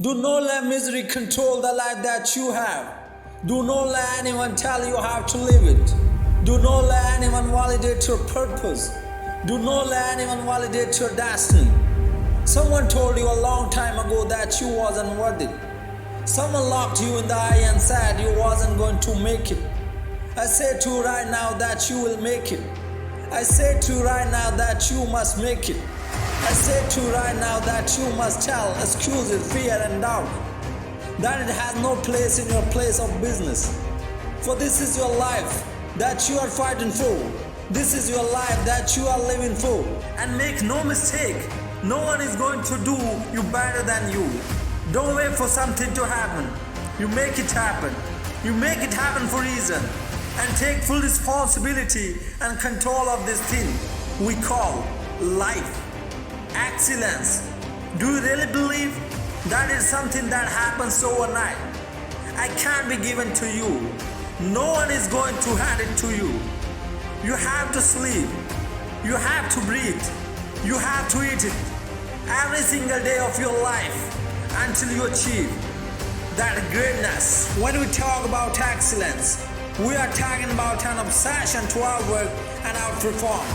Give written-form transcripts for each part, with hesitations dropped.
Do not let misery control the life that you have. Do not let anyone tell you how to live it. Do not let anyone validate your purpose. Do not let anyone validate your destiny. Someone told you a long time ago that you wasn't worthy. Someone looked you in the eye and said you wasn't going to make it. I say to you right now that you will make it. I say to you right now that you must make it. I say to you right now that you must tell excuses, fear and doubt that it has no place in your place of business. For this is your life that you are fighting for. This is your life that you are living for. And make no mistake, no one is going to do you better than you. Don't wait for something to happen. You make it happen. You make it happen for a reason. And take full responsibility and control of this thing we call life. Excellence. Do you really believe that is something that happens overnight? I can't be given to you. No one is going to hand it to you. You have to sleep. You have to breathe. You have to eat it every single day of your life until you achieve that greatness. When we talk about excellence, we are talking about an obsession to outwork and outperform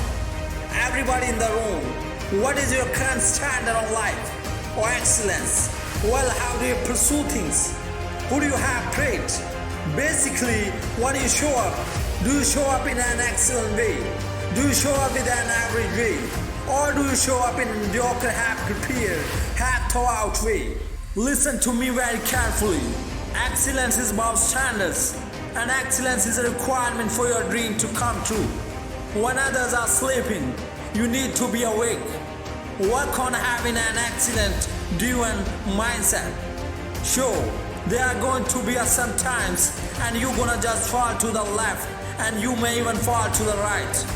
everybody in the room. What is your current standard of life or excellence? Well, how do you pursue things? Who do you have prayed? Basically, when you show up, do you show up in an excellent way? Do you show up in an average way? Or do you show up in a mediocre, half prepared, half thought out way? Listen to me very carefully. Excellence is about standards, and excellence is a requirement for your dream to come true. When others are sleeping, you need to be awake. Work on having an excellent, driven mindset. Sure, there are going to be some times and you're gonna just fall to the left, and you may even fall to the right.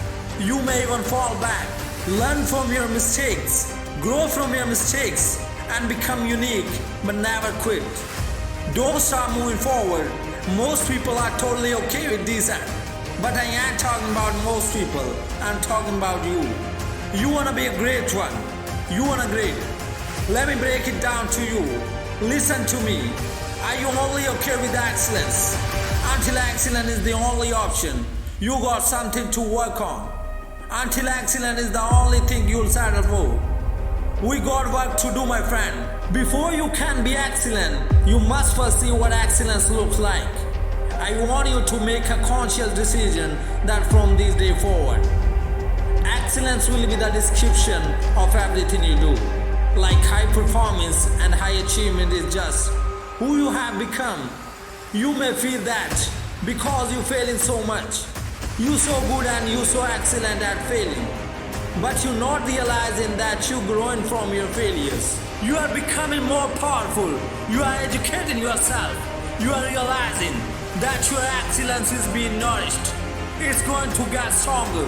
You may even fall back. Learn from your mistakes, grow from your mistakes, and become unique, but never quit. Don't stop moving forward. Most people are totally okay with this, but I ain't talking about most people. I'm talking about you. You wanna be a great one. You wanna great. Let me break it down to you. Listen to me. Are you only okay with excellence? Until excellence is the only option, you got something to work on. Until excellence is the only thing you'll settle for. We got work to do, my friend. Before you can be excellent, you must first see what excellence looks like. I want you to make a conscious decision that from this day forward, excellence will be the description of everything you do. Like high performance and high achievement is just who you have become. You may feel that because you're failing so much. You're so good and you're so excellent at failing. But you're not realizing that you're growing from your failures. You are becoming more powerful. You are educating yourself. You are realizing that your excellence is being nourished. It's going to get stronger.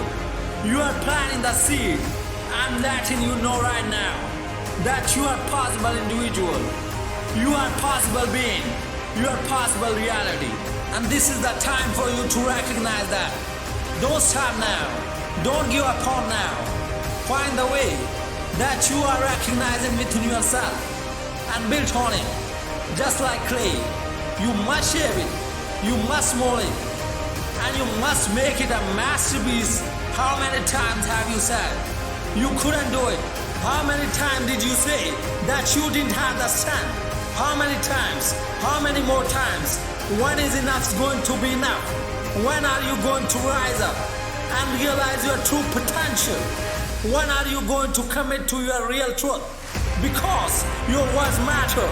You are planting the seed. I'm letting you know right now that you are possible individual. You are possible being. You are possible reality. And this is the time for you to recognize that. Don't stop now. Don't give up on now. Find the way that you are recognizing within yourself and build on it. Just like clay, you must shape it. You must mold it. And you must make it a masterpiece. How many times have you said you couldn't do it? How many times did you say that you didn't have the strength? How many times? How many more times? When is enough going to be enough? When are you going to rise up and realize your true potential? When are you going to commit to your real truth? Because your words matter.